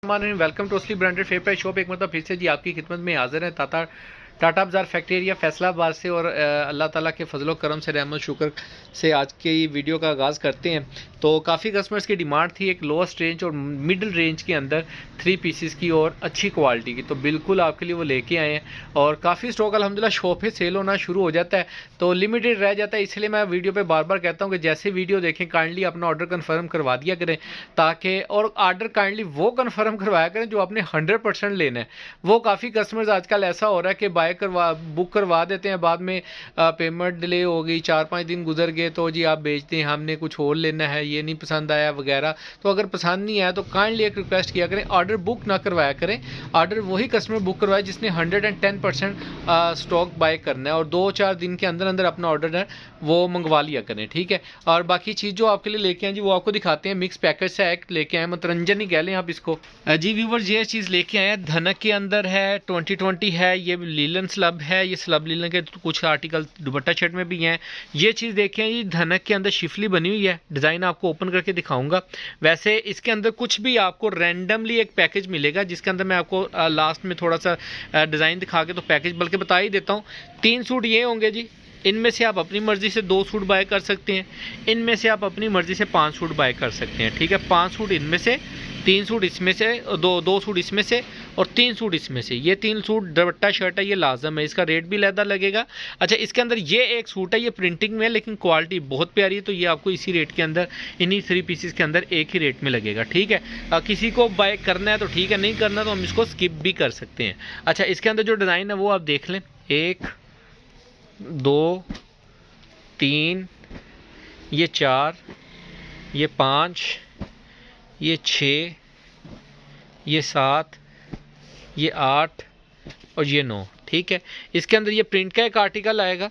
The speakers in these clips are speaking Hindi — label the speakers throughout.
Speaker 1: वेलकम टू असली ब्रांडेड फेयर प्राइस शॉप। एक मतलब फिर से जी आपकी खिदमत में हाजिर है टाटा बाजार फैक्ट्री एरिया फैसलाबाद से। और अल्लाह ताला के फजलो करम से रहमत शुक्र से आज के वीडियो का आगाज़ करते हैं। तो काफ़ी कस्टमर्स की डिमांड थी एक लोएस्ट रेंज और मिडिल रेंज के अंदर 3 पीसेस की और अच्छी क्वालिटी की, तो बिल्कुल आपके लिए वो लेके आए हैं। और काफ़ी स्टॉक अल्हम्दुलिल्लाह शॉप पे सेल होना शुरू हो जाता है, तो लिमिटेड रह जाता है। इसलिए मैं वीडियो पे बार बार कहता हूँ कि जैसे वीडियो देखें काइंडली अपना ऑर्डर कन्फर्म करवा दिया करें, ताकि और ऑर्डर काइंडली वो कन्फर्म करवाया करें जो आपने 100% लेना है। वो काफ़ी कस्टमर्स आजकल ऐसा हो रहा है कि बुक करवा देते हैं, बाद में पेमेंट डिले हो गई, 4-5 दिन गुजर गए तो जी आप बेच दें, हमने कुछ और लेना है, ये नहीं पसंद आया वगैरह। तो अगर पसंद नहीं आया तो काइंडली एक रिक्वेस्ट किया करें, ऑर्डर बुक ना करवाया करें। ऑर्डर वही कस्टमर बुक करवाए जिसने 110% स्टॉक बाय करना है, और 2-4 दिन के अंदर अंदर अपना ऑर्डर है वो मंगवा लिया करें, ठीक है। और बाकी चीज़ जो आपके लिए लेके आए जी वो आपको दिखाते हैं। मिक्स पैकेज से एक लेके आए, मतरंजन ही कह लें आप इसको। जी व्यूवर्स, ये चीज़ लेके आए हैं, धनक के अंदर है, 2020 है, ये लीलन स्लब है, ये स्लब लीलन के कुछ आर्टिकल दुपट्टा शर्ट में भी हैं। ये चीज़ देखें, ये धनक के अंदर शिफली बनी हुई है, डिज़ाइन आपको ओपन करके दिखाऊंगा। वैसे इसके अंदर कुछ भी आपको रैंडमली एक पैकेज मिलेगा, जिसके अंदर मैं आपको लास्ट में थोड़ा सा डिज़ाइन दिखा के तो पैकेज बल्कि बता ही देता हूँ। 3 सूट ये होंगे जी, इनमें से आप अपनी मर्ज़ी से 2 सूट बाय कर सकते हैं, इनमें से आप अपनी मर्ज़ी से 5 सूट बाय कर सकते हैं, ठीक है। 5 सूट इनमें से, 3 सूट इसमें से, दो सूट इसमें से और 3 सूट इसमें से। ये 3 सूट दुपट्टा शर्ट है, ये लाजम है, इसका रेट भी लहदा लगेगा। अच्छा, इसके अंदर ये एक सूट है, ये प्रिंटिंग में है लेकिन क्वालिटी बहुत प्यारी है, तो ये आपको इसी रेट के अंदर, इन्हीं 3 पीसेस के अंदर एक ही रेट में लगेगा, ठीक है। किसी को बाय करना है तो ठीक है, नहीं करना तो हम इसको स्किप भी कर सकते हैं। अच्छा, इसके अंदर जो डिज़ाइन है वो आप देख लें, 1 2 3, ये 4, ये 5, ये 6, ये 7, ये 8 और ये 9, ठीक है। इसके अंदर ये प्रिंट का एक आर्टिकल आएगा।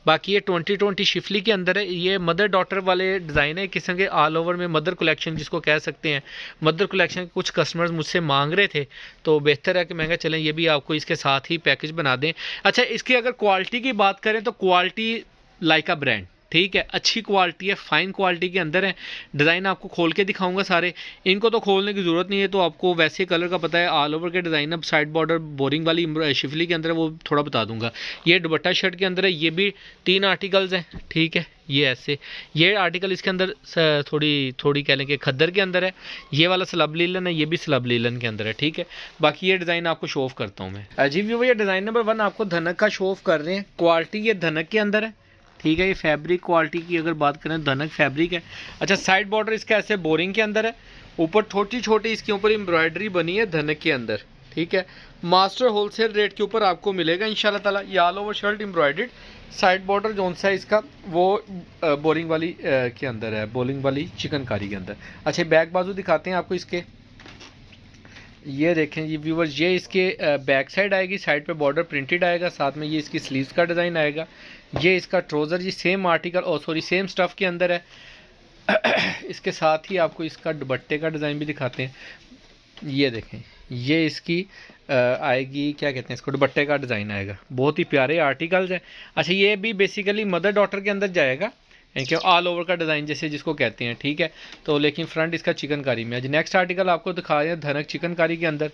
Speaker 1: बाकी ये 2020 शिफली के अंदर है, ये मदर डॉटर वाले डिज़ाइन है, किस्म के ऑल ओवर में मदर कलेक्शन जिसको कह सकते हैं। मदर कलेक्शन कुछ कस्टमर्स मुझसे मांग रहे थे, तो बेहतर है कि मैं चलें ये भी आपको इसके साथ ही पैकेज बना दें। अच्छा, इसकी अगर क्वालिटी की बात करें तो क्वालिटी लाइक अ ब्रांड, ठीक है, अच्छी क्वालिटी है, फाइन क्वालिटी के अंदर है। डिज़ाइन आपको खोल के दिखाऊंगा सारे, इनको तो खोलने की ज़रूरत नहीं है, तो आपको वैसे कलर का पता है। ऑल ओवर के डिज़ाइन अब साइड बॉर्डर बोरिंग वाली शिफली के अंदर है, वो थोड़ा बता दूंगा। ये दुपट्टा शर्ट के अंदर है, ये भी 3 आर्टिकल्स हैं, ठीक है। ये ऐसे, ये आर्टिकल इसके अंदर थोड़ी कह लें कि खद्दर के अंदर है। ये वाला स्लब लीलन है, ये भी स्लब लीलन के अंदर है, ठीक है। बाकी ये डिज़ाइन आपको शो ऑफ करता हूँ मैं। अजीब भैया, डिज़ाइन नंबर 1 आपको धनक का शो ऑफ कर रहे हैं। क्वालिटी ये धनक के अंदर है, ठीक है। ये फैब्रिक क्वालिटी की अगर बात करें, धनक फैब्रिक है। अच्छा, साइड बॉर्डर इसका ऐसे बोरिंग के अंदर है, ऊपर छोटी छोटी इसके ऊपर एम्ब्रॉयडरी बनी है धनक के अंदर, ठीक है। मास्टर होलसेल रेट के ऊपर आपको मिलेगा इंशाल्लाह ताला। ये all over shirt embroidered, side border zone सा इसका वो बोरिंग वाली के अंदर है, बोरिंग वाली चिकनकारी के अंदर। अच्छा, बैक बाजू दिखाते हैं आपको इसके। ये देखें जी व्यूवर्स, ये इसके बैक साइड आएगी, साइड पे बॉर्डर प्रिंटेड आएगा, साथ में ये इसकी स्लीव्स का डिज़ाइन आएगा। ये इसका ट्राउज़र जी सेम आर्टिकल सेम स्टफ़ के अंदर है। इसके साथ ही आपको इसका दुपट्टे का डिज़ाइन भी दिखाते हैं। ये देखें, ये इसकी आएगी, क्या कहते हैं इसको, दुपट्टे का डिज़ाइन आएगा। बहुत ही प्यारे आर्टिकल्स हैं। अच्छा, ये भी बेसिकली मदर डॉटर के अंदर जाएगा, कि ऑल ओवर का डिज़ाइन जैसे जिसको कहते हैं, ठीक है। तो लेकिन फ्रंट इसका चिकनकारी में। आज नेक्स्ट आर्टिकल आपको दिखा रहे हैं धनक चिकनकारी के अंदर,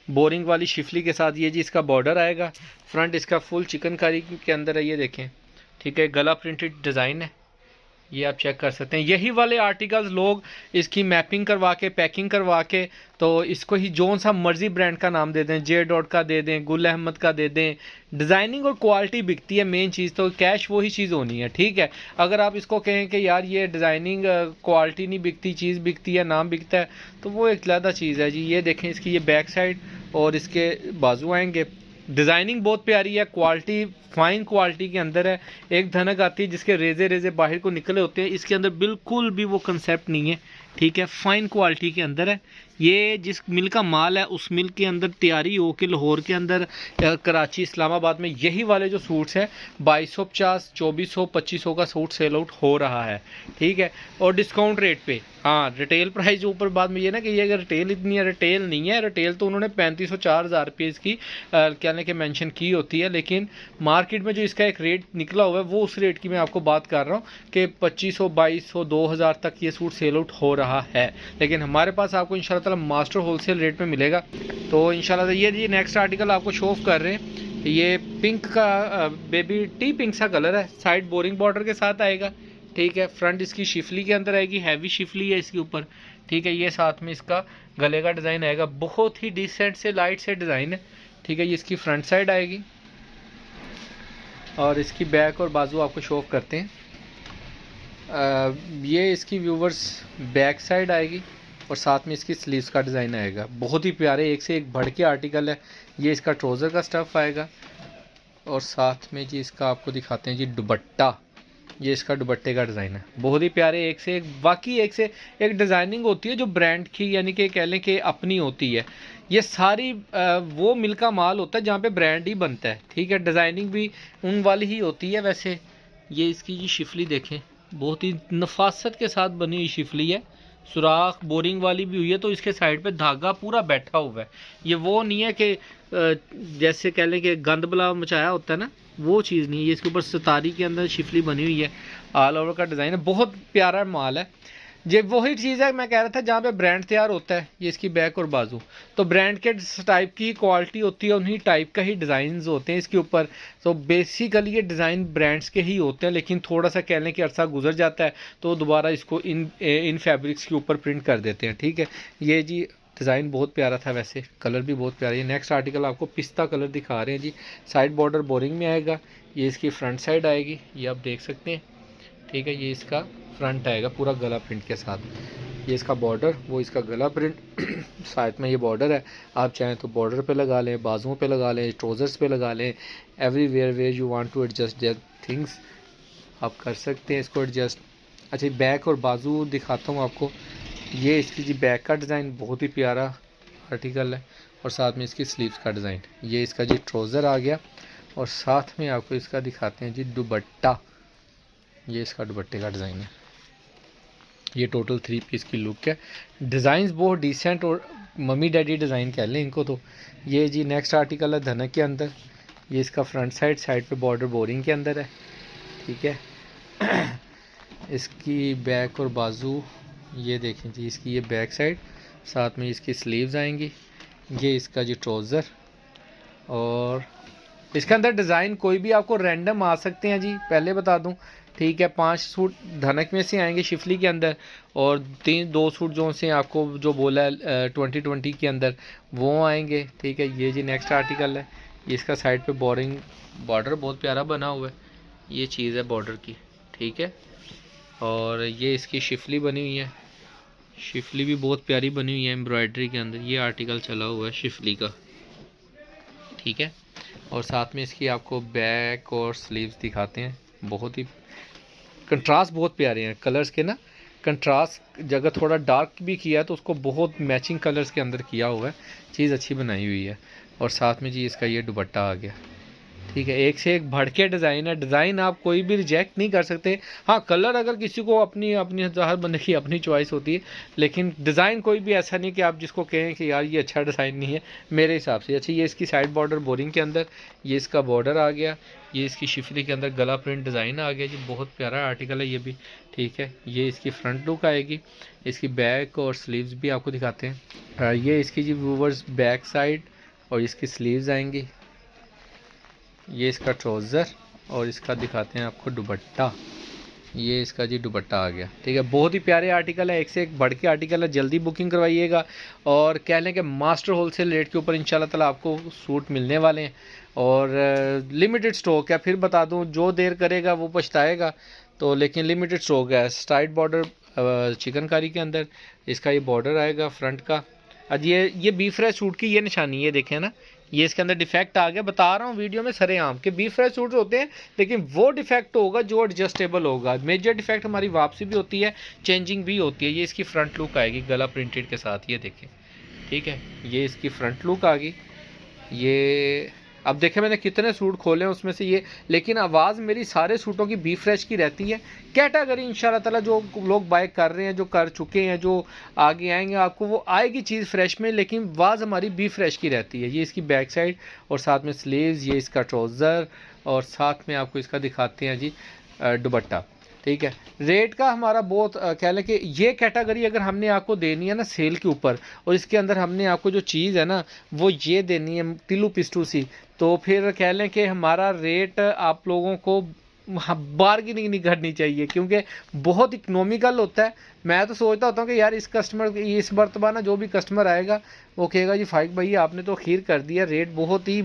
Speaker 1: बोरिंग वाली शिफली के साथ। ये जी इसका बॉर्डर आएगा, फ्रंट इसका फुल चिकनकारी के अंदर है, ये देखें, ठीक है। गला प्रिंटेड डिज़ाइन है, ये आप चेक कर सकते हैं। यही वाले आर्टिकल्स लोग इसकी मैपिंग करवा के, पैकिंग करवा के, तो इसको ही जोन सा मर्जी ब्रांड का नाम दे दें, जे डॉट का दे दें, गुल अहमद का दे दें। डिज़ाइनिंग और क्वालिटी बिकती है, मेन चीज़ तो कैश वही चीज़ होनी है, ठीक है। अगर आप इसको कहें कि यार ये डिज़ाइनिंग क्वालिटी नहीं बिकती, चीज़ बिकती है, नाम बिकता है, तो वो एक ज़्यादा चीज़ है जी। ये देखें, इसकी ये बैक साइड और इसके बाजू आएंगे। डिज़ाइनिंग बहुत प्यारी है, क्वालिटी फाइन क्वालिटी के अंदर है। एक धनक आती है जिसके रेजे रेजे बाहर को निकले होते हैं, इसके अंदर बिल्कुल भी वो कंसेप्ट नहीं है, ठीक है। फाइन क्वालिटी के अंदर है। ये जिस मिल का माल है उस मिल के अंदर तैयारी हो के लाहौर के अंदर, कराची, इस्लामाबाद में यही वाले जो सूट्स हैं 2250, 2400, 2500 का सूट सेल आउट हो रहा है, ठीक है। और डिस्काउंट रेट पे। हाँ, रिटेल प्राइस ऊपर बाद में ये ना कि ये अगर रिटेल इतनी है, रिटेल नहीं है। रिटेल तो उन्होंने 3500-4000 रुपये इसकी कहने के मेंशन की होती है, लेकिन मार्केट में जो इसका एक रेट निकला हुआ है वो उस रेट की मैं आपको बात कर रहा हूँ कि 2500, 2200, 2000 तक ये सूट सेल आउट हो रहा है। लेकिन हमारे पास आपको इंशाल्लाह ताला मास्टर होलसेल रेट में मिलेगा। तो इंशाल्लाह ये जी नेक्स्ट आर्टिकल आपको शो ऑफ कर रहे हैं। ये पिंक का बेबी टी पिंक सा कलर है, साइड बोरिंग बॉर्डर के साथ आएगा। ठीक है, फ्रंट इसकी शिफली के अंदर आएगी, हैवी शिफली है इसके ऊपर। ठीक है, ये साथ में इसका गले का डिज़ाइन आएगा, बहुत ही डिसेंट से लाइट से डिज़ाइन है। ठीक है, ये इसकी फ्रंट साइड आएगी और इसकी बैक और बाजू आपको शो ऑफ करते हैं। ये इसकी व्यूवर्स बैक साइड आएगी और साथ में इसकी स्लीव्स का डिज़ाइन आएगा। बहुत ही प्यारे एक से एक बढ़ के आर्टिकल है। ये इसका ट्राउज़र का स्टफ़ आएगा और साथ में जी इसका आपको दिखाते हैं जी दुपट्टा। ये इसका दुपट्टे का डिज़ाइन है, बहुत ही प्यारे एक से एक, बाकी एक से एक डिज़ाइनिंग होती है जो ब्रांड की यानी कि कह लें कि अपनी होती है। ये सारी वो मिल का माल होता है जहाँ पे ब्रांड ही बनता है। ठीक है, डिज़ाइनिंग भी उन वाली ही होती है। वैसे ये इसकी जी शिफली देखें, बहुत ही नफासत के साथ बनी हुई शिफली है, सुराख बोरिंग वाली भी हुई है, तो इसके साइड पे धागा पूरा बैठा हुआ है। ये वो नहीं है कि जैसे कह लें कि गंद बला मचाया होता है ना, वो चीज़ नहीं है। ये इसके ऊपर सितारी के अंदर शिफली बनी हुई है, ऑल ओवर का डिज़ाइन है, बहुत प्यारा माल है। ये वही चीज़ है मैं कह रहा था जहाँ पे ब्रांड तैयार होता है। ये इसकी बैक और बाजू, तो ब्रांड के टाइप की क्वालिटी होती है, उन्हीं टाइप का ही डिज़ाइन होते हैं इसके ऊपर। तो बेसिकली ये डिज़ाइन ब्रांड्स के ही होते हैं, लेकिन थोड़ा सा कह लें कि अरसा गुजर जाता है तो दोबारा इसको इन फैब्रिक्स के ऊपर प्रिंट कर देते हैं। ठीक है, ये जी डिज़ाइन बहुत प्यारा था, वैसे कलर भी बहुत प्यारा है। नेक्स्ट आर्टिकल आपको पिस्ता कलर दिखा रहे हैं जी, साइड बॉर्डर बोरिंग में आएगा। ये इसकी फ्रंट साइड आएगी, ये आप देख सकते हैं। ठीक है, ये इसका फ्रंट आएगा पूरा गला प्रिंट के साथ। ये इसका बॉर्डर, वो इसका गला प्रिंट साथ में ये बॉर्डर है। आप चाहें तो बॉर्डर पे लगा लें, बाजुओं पे लगा लें, ट्राउज़र्स पे लगा लें, everywhere where you want to adjust there things आप कर सकते हैं इसको एडजस्ट। अच्छा, बैक और बाजू दिखाता हूँ आपको। ये इसकी जी बैक का डिज़ाइन बहुत ही प्यारा आर्टिकल है और साथ में इसकी स्लीव्स का डिज़ाइन। ये इसका जी ट्राउज़र आ गया और साथ में आपको इसका दिखाते हैं जी दुपट्टा। ये इसका दुपट्टे का डिज़ाइन है। ये टोटल 3 पीस की लुक है। डिज़ाइंस बहुत डिसेंट और मम्मी डैडी डिज़ाइन कह लें इनको। तो ये जी नेक्स्ट आर्टिकल है धनक के अंदर। ये इसका फ्रंट साइड पे बॉर्डर बोरिंग के अंदर है। ठीक है, इसकी बैक और बाजू ये देखें जी, इसकी ये बैक साइड, साथ में इसकी स्लीव्स आएंगी। ये इसका जी ट्राउज़र और इसके अंदर डिज़ाइन कोई भी आपको रैंडम आ सकते हैं जी, पहले बता दूं। ठीक है, 5 सूट धनक में से आएंगे शिफली के अंदर और 2 सूट जो से आपको जो बोला है 2020 के अंदर वो आएंगे। ठीक है, ये जी नेक्स्ट आर्टिकल है। ये इसका साइड पे बोरिंग बॉर्डर बहुत प्यारा बना हुआ है, ये चीज़ है बॉर्डर की। ठीक है, और ये इसकी शिफली बनी हुई है, शिफली भी बहुत प्यारी बनी हुई है एम्ब्रॉयडरी के अंदर। ये आर्टिकल चला हुआ है शिफली का। ठीक है, और साथ में इसकी आपको बैक और स्लीव्स दिखाते हैं। बहुत ही कंट्रास्ट बहुत प्यारे हैं कलर्स के ना, कंट्रास्ट जगह थोड़ा डार्क भी किया है तो उसको बहुत मैचिंग कलर्स के अंदर किया हुआ है, चीज़ अच्छी बनाई हुई है। और साथ में जी इसका ये दुपट्टा आ गया। ठीक है, एक से एक बढ़ के डिज़ाइन है, डिज़ाइन आप कोई भी रिजेक्ट नहीं कर सकते। हाँ, कलर अगर किसी को अपनी अपनी हर बंदे की अपनी चॉइस होती है, लेकिन डिज़ाइन कोई भी ऐसा नहीं कि आप जिसको कहें कि यार ये अच्छा डिज़ाइन नहीं है मेरे हिसाब से। अच्छा, ये इसकी साइड बॉर्डर बोरिंग के अंदर, ये इसका बॉर्डर आ गया। ये इसकी शिफली के अंदर गला प्रिंट डिज़ाइन आ गया जी, बहुत प्यारा आर्टिकल है ये भी। ठीक है, ये इसकी फ्रंट लुक आएगी। इसकी बैक और स्लीव्स भी आपको दिखाते हैं। ये इसकी जी व्यूवर्स बैक साइड और इसकी स्लीव्स आएंगी। ये इसका ट्राउज़र और इसका दिखाते हैं आपको दुपट्टा। ये इसका जी दुपट्टा आ गया। ठीक है, बहुत ही प्यारे आर्टिकल है, एक से एक बढ़ के आर्टिकल है। जल्दी बुकिंग करवाइएगा और कह लें कि मास्टर होलसेल रेट के ऊपर इंशाल्लाह ताला आपको सूट मिलने वाले हैं और लिमिटेड स्टॉक है। फिर बता दूं, जो देर करेगा वो पछताएगा। तो लेकिन लिमिटेड स्टॉक है। साइड बॉर्डर चिकनकारी के अंदर इसका ये बॉर्डर आएगा फ्रंट का। आज ये बी फ्रेश सूट की ये निशानी है, देखें ना, ये इसके अंदर डिफेक्ट आ गया। बता रहा हूँ वीडियो में सरेआम के बी फ्रेश सूट होते हैं, लेकिन वो डिफेक्ट होगा जो एडजस्टेबल होगा। मेजर डिफेक्ट हमारी वापसी भी होती है, चेंजिंग भी होती है। ये इसकी फ्रंट लुक आएगी गला प्रिंटेड के साथ, ये देखें। ठीक है, ये इसकी फ्रंट लुक आ गई। ये अब देखें मैंने कितने सूट खोले हैं उसमें से ये, लेकिन आवाज़ मेरी सारे सूटों की बी फ्रेश की रहती है। कैटेगरी इंशाल्लाह ताला जो लोग बाय कर रहे हैं, जो कर चुके हैं, जो आगे आएंगे, आपको वो आएगी चीज़ फ्रेश में, लेकिन आवाज़ हमारी बी फ्रेश की रहती है। ये इसकी बैक साइड और साथ में स्लीव्स, ये इसका ट्राउज़र और साथ में आपको इसका दिखाते हैं जी दुपट्टा। ठीक है। रेट का हमारा बहुत कह लें कि ये कैटेगरी अगर हमने आपको देनी है ना सेल के ऊपर, और इसके अंदर हमने आपको जो चीज़ है ना वो ये देनी है तिलू पिस्टू सी, तो फिर कह लें कि हमारा रेट आप लोगों को बार्गेनिंग नहीं करनी चाहिए, क्योंकि बहुत इकनॉमिकल होता है। मैं तो सोचता होता हूँ कि यार इस कस्टमर इस मरतबा ना जो भी कस्टमर आएगा वो कहेगा जी फाइक भाई आपने तो खीर कर दिया, रेट बहुत ही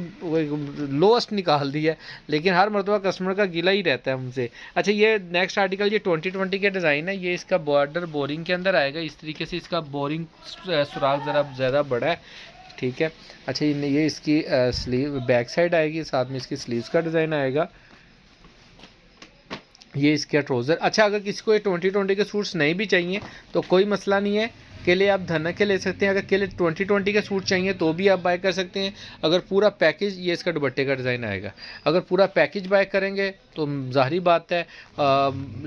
Speaker 1: लोएस्ट निकाल दिया, लेकिन हर मरतबा कस्टमर का गिला ही रहता है हमसे। अच्छा, ये नेक्स्ट आर्टिकल ये 2020 के डिज़ाइन है। ये इसका बॉर्डर बोरिंग के अंदर आएगा, इस तरीके से इसका बोरिंग सुराख ज़रा ज़्यादा बड़ा है, ठीक है। अच्छा, ये इसकी स्लीव बैक साइड आएगी, साथ में इसकी स्लीव्स का डिज़ाइन आएगा। ये इसका ट्राउज़र। अच्छा, अगर किसी को ये 2020 के सूट्स नहीं भी चाहिए तो कोई मसला नहीं है, के लिए आप धना के ले सकते हैं। अगर के लिए 2020 के सूट चाहिए तो भी आप बाय कर सकते हैं। अगर पूरा पैकेज, ये इसका दुपट्टे का डिज़ाइन आएगा, अगर पूरा पैकेज बाय करेंगे तो ज़ाहिर बात है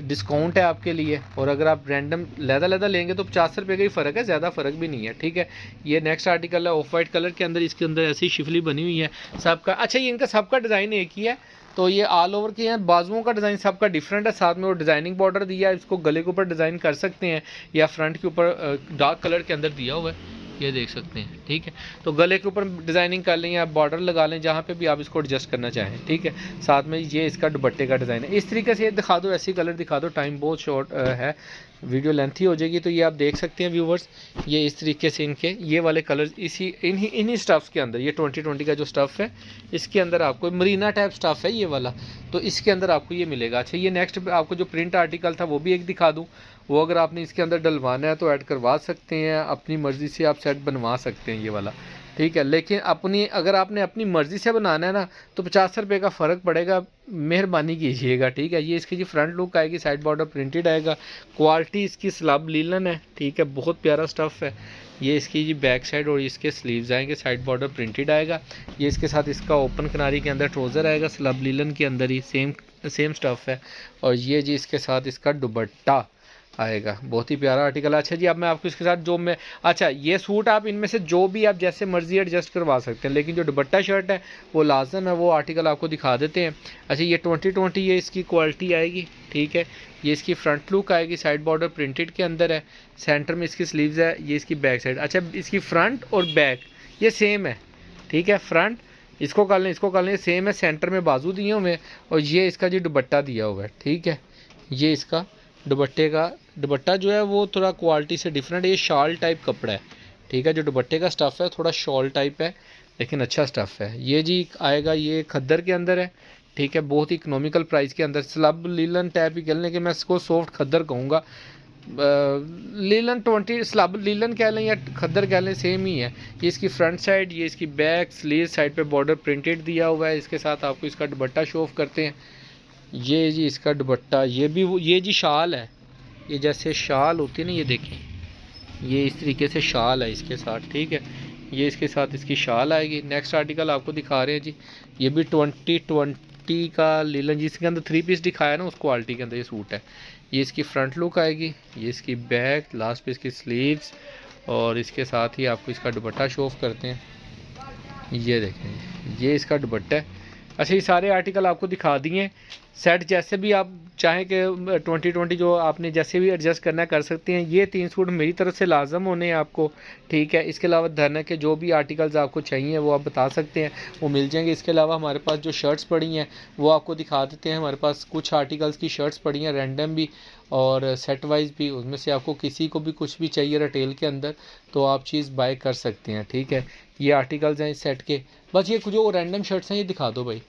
Speaker 1: डिस्काउंट है आपके लिए, और अगर आप रैंडम लहदा लेंगे तो 50 रुपये का ही फ़र्क है, ज़्यादा फ़र्क भी नहीं है, ठीक है। ये नेक्स्ट आर्टिकल है ऑफ वाइट कलर के अंदर, इसके अंदर ऐसी शिफली बनी हुई है सबका। अच्छा, ये इनका सबका डिज़ाइन एक ही है, तो ये ऑल ओवर के हैं, बाजुओं का डिज़ाइन सबका डिफरेंट है, साथ में वो डिज़ाइनिंग बॉर्डर दिया है, इसको गले के ऊपर डिज़ाइन कर सकते हैं या फ्रंट के ऊपर डार्क कलर के अंदर दिया हुआ है, ये देख सकते हैं, ठीक है। तो गले के ऊपर डिज़ाइनिंग कर लें या बॉर्डर लगा लें जहाँ पे भी आप इसको एडजस्ट करना चाहें, ठीक है। साथ में ये इसका दुपट्टे का डिज़ाइन है। इस तरीके से दिखा दो, ऐसी कलर दिखा दो, टाइम बहुत शॉर्ट है, वीडियो लेंथी हो जाएगी। तो ये आप देख सकते हैं व्यूवर्स, ये इस तरीके से इनके ये वाले कलर्स इन्हीं स्टफ़्स के अंदर, ये 2020 का जो स्टफ़ है इसके अंदर आपको मरीना टाइप स्टफ़ है ये वाला, तो इसके अंदर आपको ये मिलेगा। अच्छा, ये नेक्स्ट आपको जो प्रिंट आर्टिकल था वो भी एक दिखा दूँ, वो अगर आपने इसके अंदर डलवाना है तो ऐड करवा सकते हैं, अपनी मर्ज़ी से आप सेट बनवा सकते हैं ये वाला, ठीक है। लेकिन अगर आपने अपनी मर्ज़ी से बनाना है ना तो 50 रुपये का फ़र्क पड़ेगा, मेहरबानी कीजिएगा, ठीक है। ये इसकी जी फ्रंट लुक आएगी, साइड बॉर्डर प्रिंटेड आएगा, क्वालिटी इसकी स्लब लीलन है, ठीक है, बहुत प्यारा स्टफ़ है। ये इसकी जी बैक साइड और इसके स्लीव्स आएंगे, साइड बॉर्डर प्रिंटेड आएगा। ये इसके साथ इसका ओपन किनारी के अंदर ट्राउज़र आएगा, स्लब लीलन के अंदर ही सेम स्टफ़ है। और ये जी इसके साथ इसका दुपट्टा आएगा, बहुत ही प्यारा आर्टिकल है। अच्छा जी, अब मैं आपको इसके साथ अच्छा, ये सूट आप इनमें से जो भी आप जैसे मर्जी एडजस्ट करवा सकते हैं, लेकिन जो दुपट्टा शर्ट है वो लाजम है, वो आर्टिकल आपको दिखा देते हैं। अच्छा, ये 2020 ये इसकी क्वालिटी आएगी, ठीक है। ये इसकी फ्रंट लुक आएगी, साइड बॉर्डर प्रिंटेड के अंदर है, सेंटर में इसकी स्लीव्स है, ये इसकी बैक साइड। अच्छा, इसकी फ्रंट और बैक ये सेम है, ठीक है। फ्रंट इसको कर लें सेम है, सेंटर में बाजू दिए हुए हैं, और ये इसका जी दुपट्टा दिया हुआ है, ठीक है। ये इसका दुपट्टा जो है वो थोड़ा क्वालिटी से डिफरेंट है, ये शॉल टाइप कपड़ा है, ठीक है। जो दुपट्टे का स्टफ़ है थोड़ा शॉल टाइप है, लेकिन अच्छा स्टफ़ है। ये जी आएगा, ये खद्दर के अंदर है, ठीक है, बहुत ही इकोनॉमिकल प्राइस के अंदर, स्लब लीलन टाइप ही कह लें कि मैं इसको सॉफ्ट खद्दर कहूँगा, लीलन 20 स्लब लीलन कह लें या खद्दर कह लें, सेम ही है। ये इसकी फ्रंट साइड, ये इसकी बैक स्लीव साइड पे बॉर्डर प्रिंटेड दिया हुआ है, इसके साथ आपको इसका दुपट्टा शो ऑफ करते हैं। ये जी इसका दुपट्टा, ये जी शाल है, ये जैसे शाल होती है ना, ये देखें, ये इस तरीके से शाल है इसके साथ, ठीक है। ये इसके साथ इसकी शाल आएगी। नेक्स्ट आर्टिकल आपको दिखा रहे हैं जी, ये भी 2020 का लीलन, जिसके अंदर 3 पीस दिखाया ना उस क्वालिटी के अंदर ये सूट है। ये इसकी फ्रंट लुक आएगी, ये इसकी बैक, लास्ट पे इसकी स्लीव्स, और इसके साथ ही आपको इसका दुपट्टा शो ऑफ करते हैं। ये देखें, ये इसका दुपट्टा है। अच्छा, ये सारे आर्टिकल आपको दिखा दिए। सेट जैसे भी आप चाहें कि 2020 जो आपने जैसे भी एडजस्ट करना कर सकते हैं। ये 3 सूट मेरी तरफ से लाजम होने हैं आपको, ठीक है। इसके अलावा धरना के जो भी आर्टिकल्स आपको चाहिए वो आप बता सकते हैं, वो मिल जाएंगे। इसके अलावा हमारे पास जो शर्ट्स पड़ी हैं वो आपको दिखा देते हैं। हमारे पास कुछ आर्टिकल्स की शर्ट्स पड़ी हैं, रैंडम भी और सेट वाइज भी, उसमें से आपको किसी को भी कुछ भी चाहिए रिटेल के अंदर तो आप चीज़ बाय कर सकते हैं, ठीक है। ये आर्टिकल्स हैं इस सेट के। बस ये जो रैंडम शर्ट्स हैं ये दिखा दो भाई,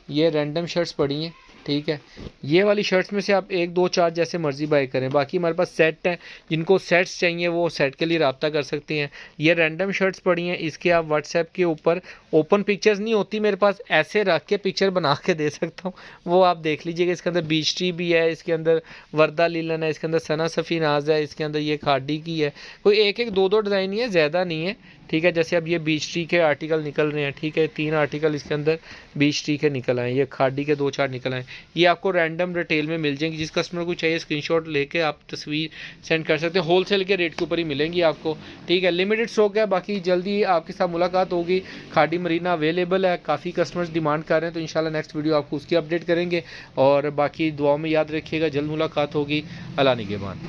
Speaker 1: ये रैंडम शर्ट्स पड़ी हैं, ठीक है। ये वाली शर्ट्स में से आप 1 2 4 जैसे मर्जी बाय करें। बाकी हमारे पास सेट हैं, जिनको सेट्स चाहिए वो सेट के लिए रब्ता कर सकते हैं। ये रैंडम शर्ट्स पड़ी हैं, इसके आप व्हाट्सएप के ऊपर ओपन पिक्चर्स नहीं होती मेरे पास, ऐसे रख के पिक्चर बना के दे सकता हूँ, वो आप देख लीजिएगा। इसके अंदर बीच ट्री भी है, इसके अंदर वर्दा लीलन है, इसके अंदर सना सफ़ी नाज है, इसके अंदर ये खाडी की है। कोई 1 1 2 2 डिज़ाइन ही है, ज़्यादा नहीं है, ठीक है। जैसे अब ये बीच ट्री के आर्टिकल निकल रहे हैं, ठीक है, 3 आर्टिकल इसके अंदर बीच ट्री के निकल आए, ये खाडी के 2 4 निकल आए। ये आपको रैंडम रिटेल में मिल जाएंगी। जिस कस्टमर को चाहिए स्क्रीनशॉट लेके आप तस्वीर सेंड कर सकते हैं, होलसेल के रेट के ऊपर ही मिलेंगी आपको, ठीक है। लिमिटेड स्टॉक है, बाकी जल्दी आपके साथ मुलाकात होगी। खाड़ी मरीना अवेलेबल है, काफ़ी कस्टमर्स डिमांड कर रहे हैं, तो इंशाल्लाह नेक्स्ट वीडियो आपको उसकी अपडेट करेंगे। और बाकी दुआओं में याद रखिएगा, जल्द मुलाकात होगी। अल्लाह निगहबान।